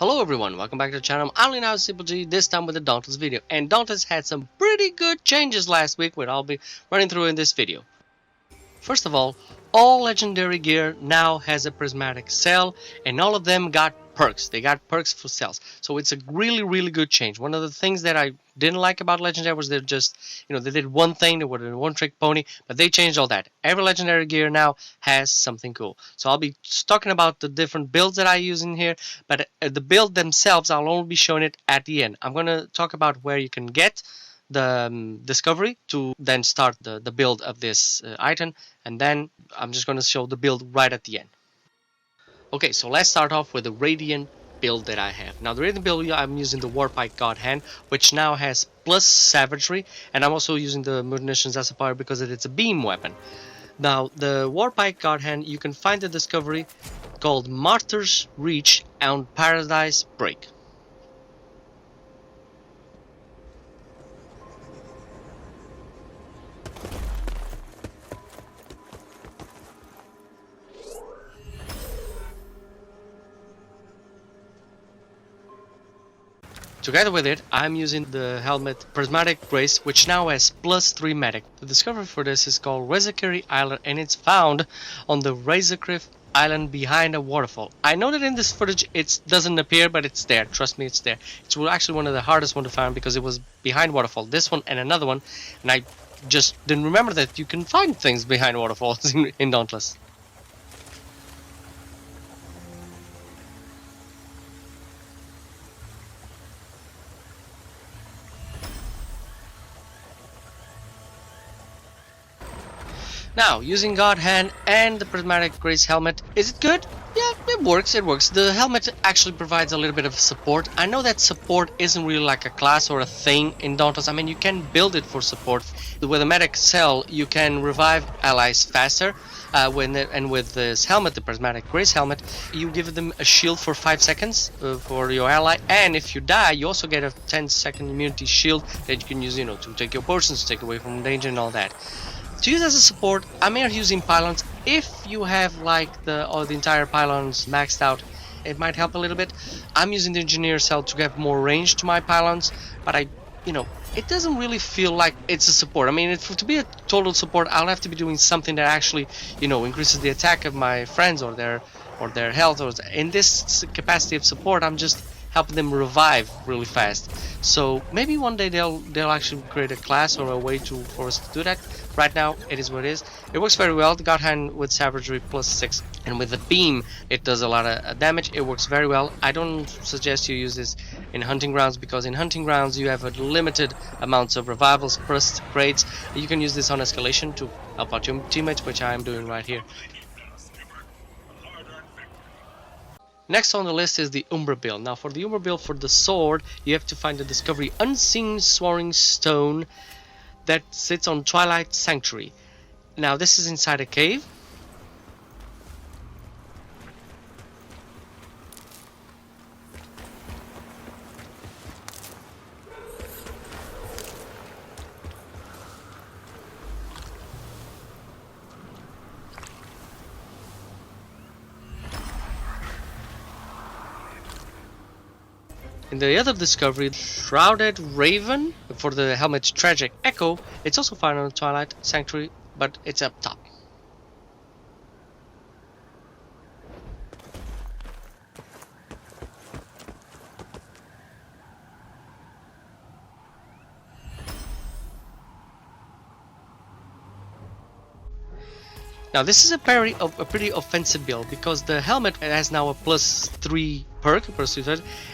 Hello everyone, welcome back to the channel. I'm only now Simple G, this time with a Dauntless video. And Dauntless had some pretty good changes last week, which I'll be running through in this video. First of all legendary gear now has a Prismatic Cell, and all of them got perks. They got perks for cells. So it's a really good change. One of the things that I didn't like about legendary was they're just, they did one thing, they were a one-trick pony, but they changed all that. Every legendary gear now has something cool. So I'll be talking about the different builds that I use in here, but the build themselves, I'll only be showing it at the end. I'm going to talk about where you can get the discovery to then start the build of this item, and then I'm just going to show the build right at the end. Okay, so let's start off with the Radiant build that I have. Now the Radiant build, I'm using the Warpike God Hand, which now has plus Savagery, and I'm also using the Munitions as a fire because it's a beam weapon. Now the Warpike God Hand, you can find the discovery called Martyr's Reach on Paradise Break. Together with it, I'm using the helmet Prismatic Grace, which now has plus 3 medic. The discovery for this is called Razorcary Island, and it's found on the Razorcliff Island behind a waterfall. I know that in this footage it doesn't appear, but it's there. Trust me, it's there. It's actually one of the hardest one to find because it was behind waterfall. This one and another one, and I just didn't remember that you can find things behind waterfalls in Dauntless. Now, using God Hand and the Prismatic Grace helmet, is it good? Yeah, it works, The helmet actually provides a little bit of support. I know that support isn't really like a class or a thing in Dauntless. I mean, you can build it for support. With a medic cell, you can revive allies faster. And with this helmet, the Prismatic Grace helmet, you give them a shield for 5 seconds for your ally. And if you die, you also get a 10-second immunity shield that you can use, to take your potions, to take away from danger and all that. To use as a support, I'm here using pylons. If you have like the entire pylons maxed out, it might help a little bit. I'm using the engineer cell to get more range to my pylons, but it doesn't really feel like it's a support. I mean, to be a total support, I'll have to be doing something that actually, increases the attack of my friends or their health. Or in this capacity of support, I'm just helping them revive really fast. So maybe one day they'll actually create a class or a way for us to do that. Right now it is what it is. It works very well. The God Hand with Savagery plus 6, and with the beam it does a lot of damage. It works very well. I don't suggest you use this in hunting grounds, because in hunting grounds you have a limited amounts of revivals plus crates. You can use this on escalation to help out your teammates, which I am doing right here. Next on the list is the Umbra build. Now for the Umbra build, for the sword, you have to find the discovery Unseen Soaring Stone that sits on Twilight Sanctuary. Now this is inside a cave. In the other discovery, Shrouded Raven, for the helmet's Tragic Echo, it's also found on Twilight Sanctuary, but it's up top. Now this is a pretty offensive build, because the helmet has now a plus 3 perk,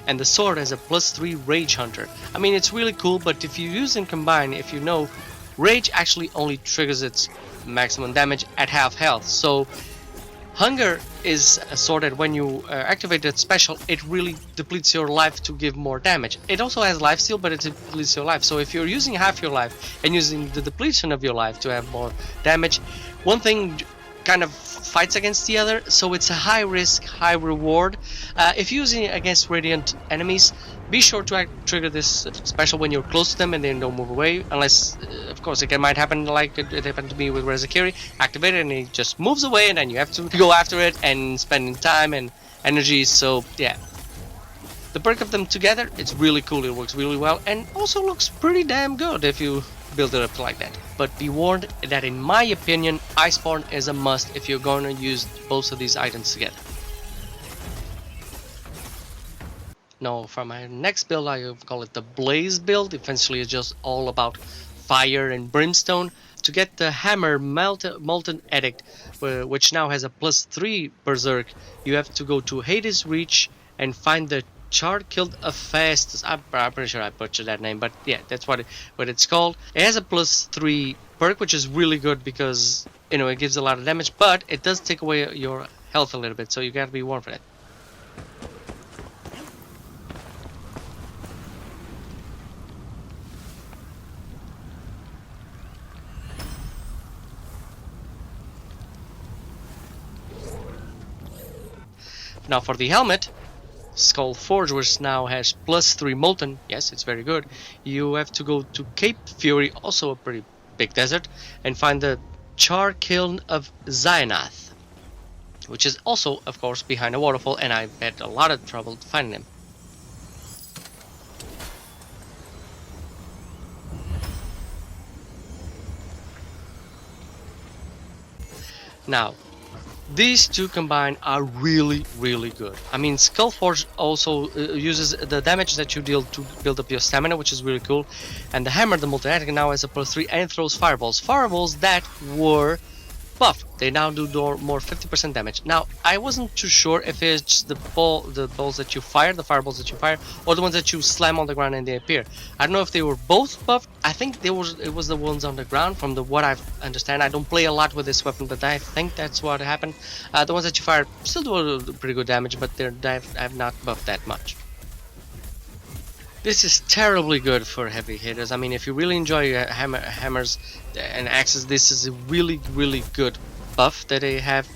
and the sword has a plus 3 Rage Hunter. I mean, it's really cool, but if you use and combine, Rage actually only triggers its maximum damage at half health. So Hunger is a sword that when you activate that special, it really depletes your life to give more damage. It also has life steal, but it depletes your life. So if you're using half your life and using the depletion of your life to have more damage, one thing kind of fights against the other, so it's a high risk, high reward. If you're using it against Radiant enemies, be sure to trigger this special when you're close to them and they don't move away, unless, of course, it might happen like it happened to me with Razorcary. Activate it and it just moves away, and then you have to go after it and spending time and energy. So yeah. The perk of them together, it's really cool, it works really well, and also looks pretty damn good if you build it up like that. But be warned that in my opinion, Iceborne is a must if you're going to use both of these items together. Now for my next build, I call it the Blaze build. Essentially it's just all about fire and brimstone. To get the hammer Molten Edict, which now has a +3 berserk, you have to go to Hades Reach and find the Charkilled of Fast. I'm pretty sure I butchered that name, but yeah, that's what it's called. It has a +3 perk, which is really good because, you know, it gives a lot of damage, but it does take away your health a little bit, so you gotta be warned for that. Now for the helmet, Skull Forge, which now has +3 molten, yes, it's very good. You have to go to Cape Fury, also a pretty big desert, and find the Char Kiln of Xyanath, which is also, of course, behind a waterfall, and I had a lot of trouble finding him. Now, these two combined are really, really good. I mean, Skullforge also uses the damage that you deal to build up your stamina, which is really cool. And the hammer, the multi-attack, now has a +3 and throws fireballs. Fireballs that were buffed. They now do more 50% damage. Now, I wasn't too sure if it's the balls that you fire, the fireballs that you fire, or the ones that you slam on the ground and they appear. I don't know if they were both buffed. I think it was the ones on the ground, from what I understand. I don't play a lot with this weapon, but I think that's what happened. The ones that you fire still do pretty good damage, but I've not buffed that much. This is terribly good for heavy hitters. I mean, if you really enjoy hammers and axes, this is a really, really good buff that they have.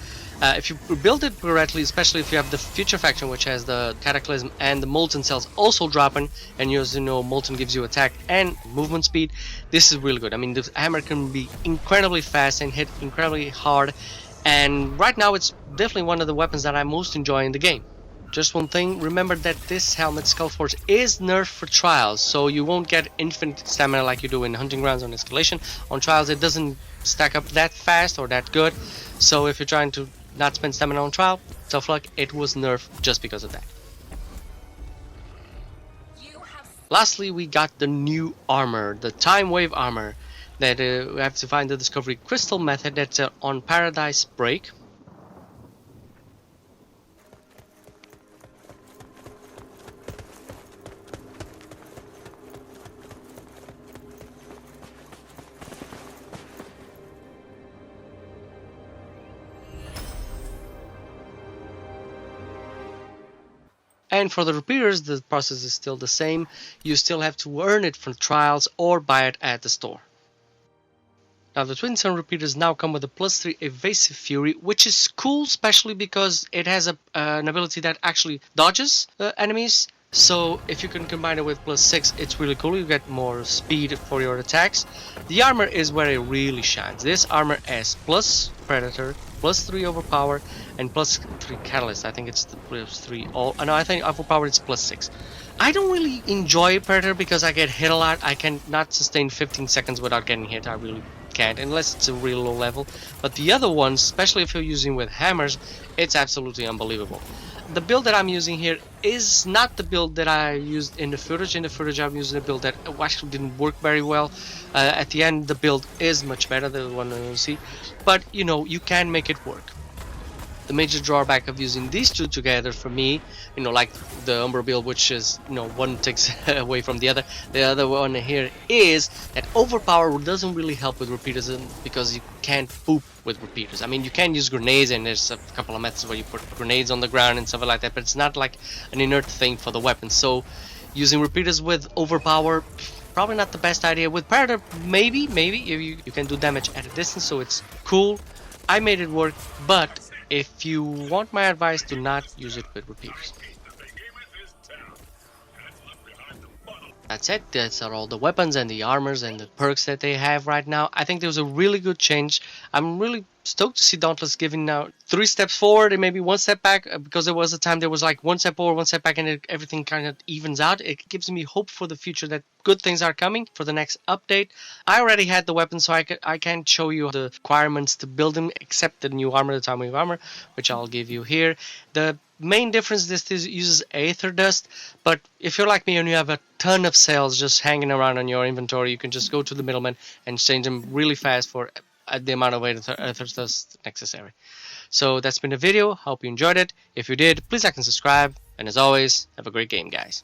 If you build it correctly, especially if you have the Future faction, which has the Cataclysm and the Molten Cells also dropping, and as you know, Molten gives you attack and movement speed, this is really good. I mean, the hammer can be incredibly fast and hit incredibly hard, and right now it's definitely one of the weapons that I most enjoy in the game. Just one thing, remember that this helmet, Skullforge, is nerfed for trials, so you won't get infinite stamina like you do in Hunting Grounds on Escalation. On trials it doesn't stack up that fast or that good, so if you're trying to not spend stamina on trial, tough luck, it was nerfed just because of that. Lastly, we got the new armor, the Time Wave armor, that we have to find the Discovery Crystal method that's on Paradise Break. And for the repeaters, the process is still the same. You still have to earn it from trials or buy it at the store. Now the Twin Sun repeaters now come with a +3 Evasive Fury, which is cool, especially because it has an ability that actually dodges enemies. So if you can combine it with +6, it's really cool. You get more speed for your attacks. The armor is where it really shines. This armor has plus Predator, +3 Overpower, and +3 Catalyst. I think it's the +3 all. No, I think Overpower is +6. I don't really enjoy Predator because I get hit a lot. I cannot sustain 15 seconds without getting hit. I really can't, unless it's a real low level. But the other ones, especially if you're using with hammers, it's absolutely unbelievable. The build that I'm using here is not the build that I used in the footage. In the footage I'm using a build that actually didn't work very well. At the end the build is much better than the one you see, but you know, you can make it work. The major drawback of using these two together for me, you know, like the Umbra build, which is, you know, one takes away from the other one here is that Overpower doesn't really help with repeaters because you can't poop with repeaters. I mean, you can use grenades, and there's a couple of methods where you put grenades on the ground and stuff like that, but it's not like an inert thing for the weapon. So using repeaters with Overpower, probably not the best idea. With Predator, maybe you can do damage at a distance, so it's cool. I made it work, but if you want my advice, do not use it with repeaters. That's it. That's all the weapons and the armors and the perks that they have right now. I think there was a really good change. I'm really stoked to see Dauntless giving now 3 steps forward and maybe 1 step back, because there was a time there was like 1 step forward, 1 step back, and everything kind of evens out. It gives me hope for the future that good things are coming for the next update. I already had the weapon, so I can't show you the requirements to build them except the new armor, the Atomic armor, which I'll give you here. The main difference, this uses aether dust, but if you're like me and you have a ton of cells just hanging around on your inventory, you can just go to the middleman and change them really fast for the amount of aether dust necessary. So that's been the video. Hope you enjoyed it. If you did, please like and subscribe, and as always, have a great game, guys.